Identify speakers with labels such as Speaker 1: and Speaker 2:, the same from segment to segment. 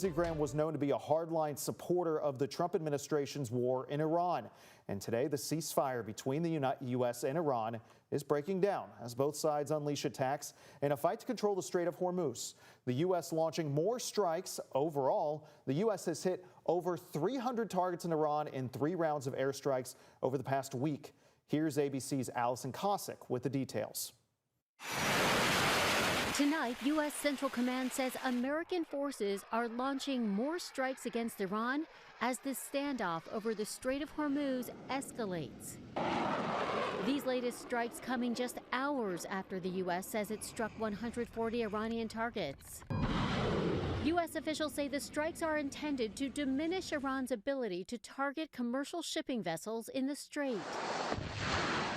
Speaker 1: Lindsey Graham was known to be a hardline supporter of the Trump administration's war in Iran. And today, the ceasefire between the U.S. and Iran is breaking down as both sides unleash attacks in a fight to control the Strait of Hormuz. The U.S. launching more strikes. Overall, the U.S. has hit over 300 targets in Iran in 3 rounds of airstrikes over the past week. Here's ABC's Allison Cossack with the details.
Speaker 2: Tonight, U.S. Central Command says American forces are launching more strikes against Iran as the standoff over the Strait of Hormuz escalates. These latest strikes coming just hours after the U.S. says it struck 140 Iranian targets. U.S. officials say the strikes are intended to diminish Iran's ability to target commercial shipping vessels in the strait.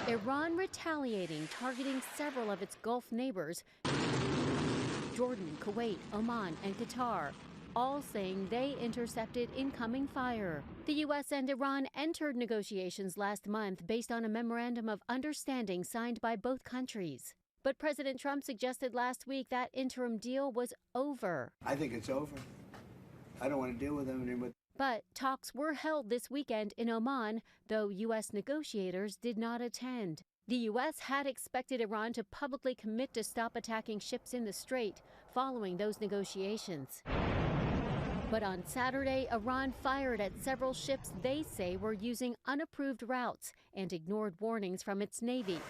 Speaker 2: Iran retaliating, targeting several of its Gulf neighbors, Jordan, Kuwait, Oman, and Qatar, all saying they intercepted incoming fire. The U.S. and Iran entered negotiations last month based on a memorandum of understanding signed by both countries. But President Trump suggested last week that interim deal was over.
Speaker 3: I think it's over. I don't want to deal with them anymore.
Speaker 2: But talks were held this weekend in Oman, though U.S. negotiators did not attend. The U.S. had expected Iran to publicly commit to stop attacking ships in the strait following those negotiations. But on Saturday, Iran fired at several ships they say were using unapproved routes and ignored warnings from its navy.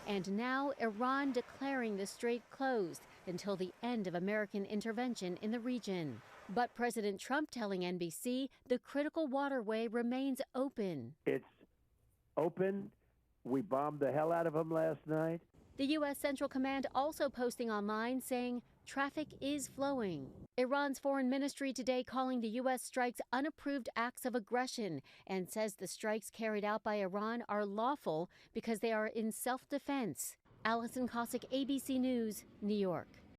Speaker 2: And now Iran declaring the strait closed until the end of American intervention in the region. But President Trump telling NBC the critical waterway remains open.
Speaker 4: It's open. We bombed the hell out of them last night.
Speaker 2: The U.S. Central Command also posting online saying traffic is flowing. Iran's foreign ministry today calling the U.S. strikes unapproved acts of aggression and says the strikes carried out by Iran are lawful because they are in self-defense. Allison Cossack, ABC News, New York.